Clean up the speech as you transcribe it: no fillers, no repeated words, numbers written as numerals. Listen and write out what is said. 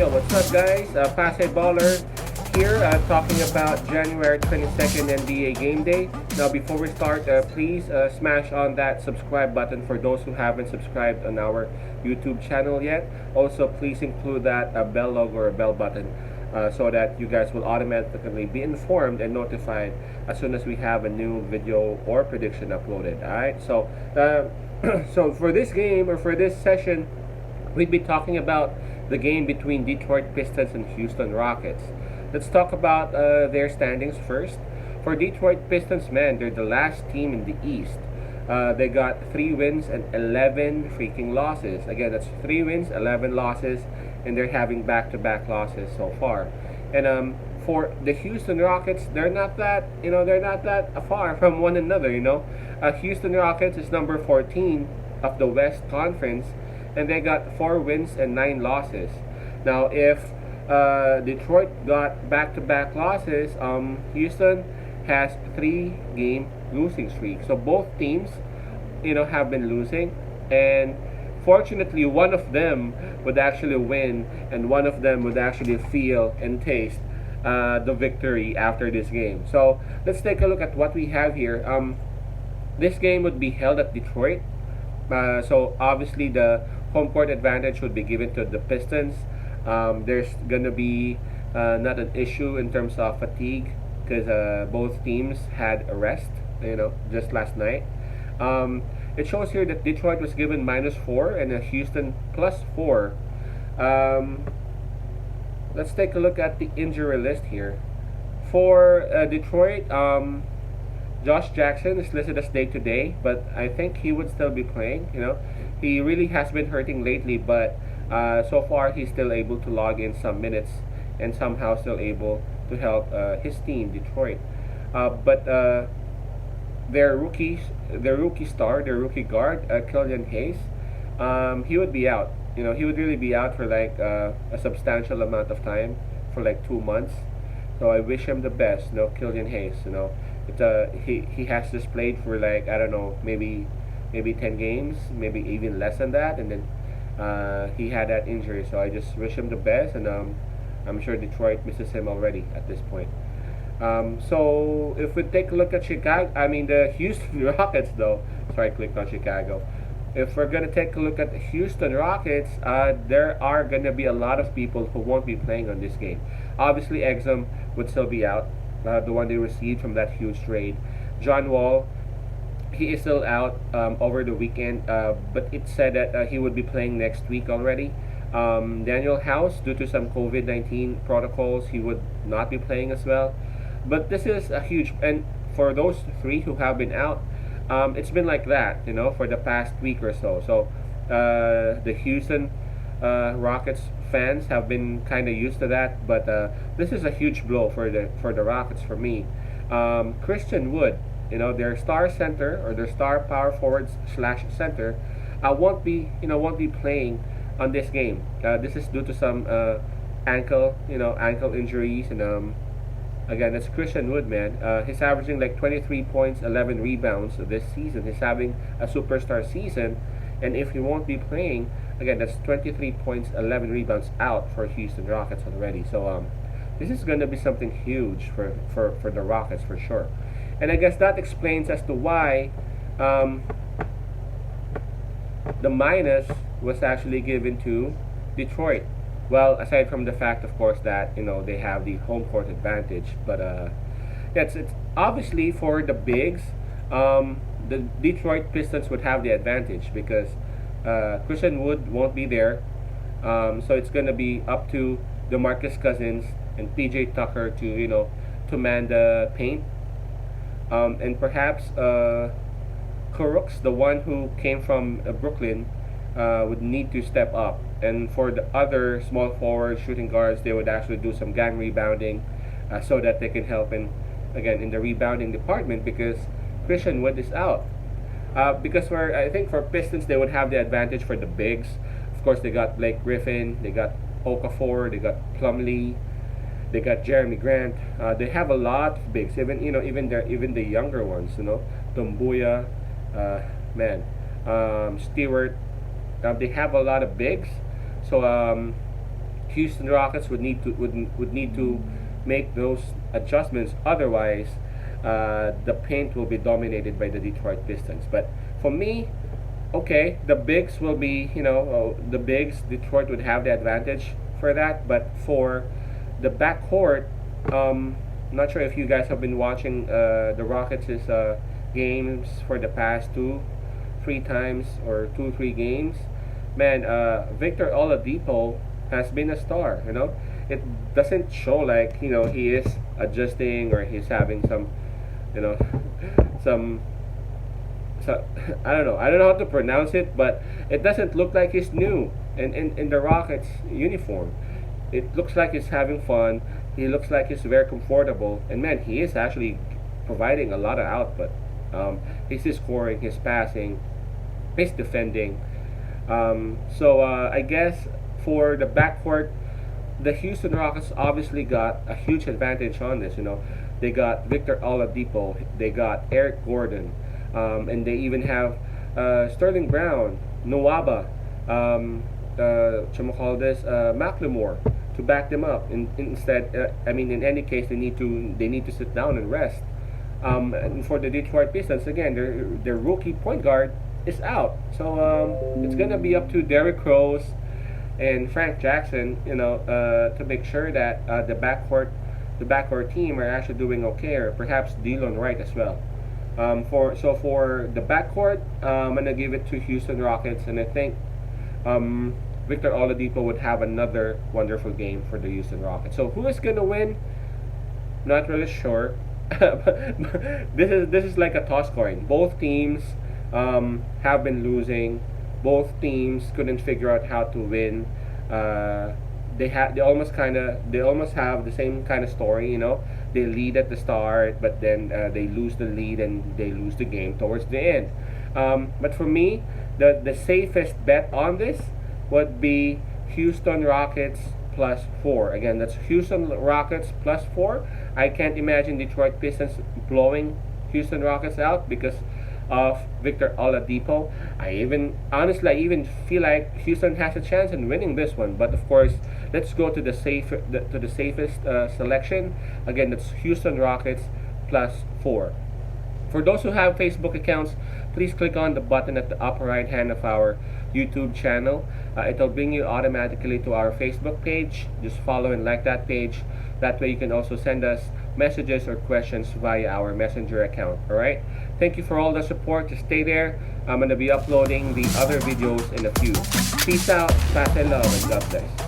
Yo, what's up, guys? Passe Baller here, talking about January 22nd NBA Game Day. Now, before we start, please smash on that subscribe button for those who haven't subscribed on our YouTube channel yet. Also, please include that bell logo or bell button so that you guys will automatically be informed and notified as soon as we have a new video or prediction uploaded. All right, so so for this game or for this session, we'd be talking about the game between Detroit Pistons and Houston Rockets. Let's talk about their standings first. For Detroit Pistons, man, they're the last team in the East. They got 3 wins and 11 freaking losses. Again, that's 3 wins, 11 losses, and they're having back-to-back losses so far. And for the Houston Rockets, they're not that far from one another. Houston Rockets is number 14 of the West Conference, and they got 4 wins and 9 losses. Now, if Detroit got back-to-back losses, Houston has 3-game losing streak. So both teams, have been losing, and fortunately, one of them would actually win, and one of them would actually feel and taste the victory after this game. So let's take a look at what we have here. This game would be held at Detroit. So obviously the home court advantage would be given to the Pistons. There's gonna be not an issue in terms of fatigue because both teams had a rest, just last night. It shows here that Detroit was given -4 and Houston +4. Let's take a look at the injury list here. For Detroit, Josh Jackson is listed as day-to-day, but I think he would still be playing. He really has been hurting lately, but so far he's still able to log in some minutes and somehow still able to help his team, Detroit. But their rookie guard, Killian Hayes, he would be out. He would really be out for like a substantial amount of time, for like 2 months. So I wish him the best, Killian Hayes. He has just played for like, I don't know, maybe 10 games, maybe even less than that, and then he had that injury. So I just wish him the best, and I'm sure Detroit misses him already at this point. So if we take a look at the Houston Rockets, though. Sorry, I clicked on Chicago. If we're gonna take a look at the Houston Rockets, there are gonna be a lot of people who won't be playing on this game. Obviously, Exum would still be out, the one they received from that huge trade. John Wall, he is still out over the weekend, but it said that he would be playing next week already. Daniel House, due to some COVID-19 protocols, he would not be playing as well. But this is a huge, and for those 3 who have been out, it's been like that, for the past week or so. So the Houston Rockets fans have been kind of used to that, but this is a huge blow for the Rockets for me. Christian Wood, their star center or their star power forwards / center, won't be playing on this game. This is due to some ankle injuries, and again, it's Christian Wood, man. He's averaging like 23 points, 11 rebounds this season. He's having a superstar season, and if he won't be playing, again, that's 23 points, 11 rebounds out for Houston Rockets already. So this is going to be something huge for the Rockets for sure. And I guess that explains as to why the minus was actually given to Detroit. Well, aside from the fact, of course, that they have the home court advantage, but it's obviously for the bigs, the Detroit Pistons would have the advantage because Christian Wood won't be there, so it's gonna be up to DeMarcus Cousins and PJ Tucker to man the paint, and perhaps Kurucs, the one who came from Brooklyn, would need to step up. And for the other small forwards, shooting guards, they would actually do some gang rebounding so that they can help in the rebounding department because Christian Wood is out. Because I think for Pistons, they would have the advantage for the bigs. Of course, they got Blake Griffin, they got Okafor, they got Plumlee, they got Jeremy Grant. They have a lot of bigs, even the younger ones, Dumbuya, Stewart. They have a lot of bigs. So Houston Rockets would need to make those adjustments. Otherwise, the paint will be dominated by the Detroit Pistons. But for me, okay, the bigs will be, the bigs, Detroit would have the advantage for that. But for the backcourt, not sure if you guys have been watching the Rockets' games for the past 3 times or 2-3 games. Man, Victor Oladipo has been a star. It doesn't show like he is adjusting or he's having some, you know, some. So, I don't know how to pronounce it, but it doesn't look like he's new in the Rockets uniform. It looks like he's having fun. He looks like he's very comfortable, and man, he is actually providing a lot of output. He's scoring, he's passing, he's defending. I guess for the backcourt, the Houston Rockets obviously got a huge advantage on this. They got Victor Oladipo, they got Eric Gordon, and they even have Sterling Brown, Nwaba, Macklemore to back them up. In any case, they need to sit down and rest. And for the Detroit Pistons, again, their rookie point guard is out, so it's gonna be up to Derrick Rose and Frank Jackson, to make sure that the backcourt team are actually doing okay, or perhaps Dylan Wright as well. For the backcourt, I'm gonna give it to Houston Rockets, and I think Victor Oladipo would have another wonderful game for the Houston Rockets. So who is gonna win? Not really sure. This is like a toss coin. Both teams have been losing. Both teams couldn't figure out how to win. They almost have the same kind of story. They lead at the start, but then they lose the lead and they lose the game towards the end. But for me, the safest bet on this would be Houston Rockets +4. Again, that's Houston Rockets +4. I can't imagine Detroit Pistons blowing Houston Rockets out because of Victor Oladipo. I even feel like Houston has a chance in winning this one. But of course, let's go to the safest selection. Again, that's Houston Rockets +4. For those who have Facebook accounts, please click on the button at the upper right hand of our YouTube channel. It'll bring you automatically to our Facebook page. Just follow and like that page. That way you can also send us messages or questions via our messenger account. Alright? Thank you for all the support. Just stay there. I'm going to be uploading the other videos in a few. Peace out, fast and love, and God bless.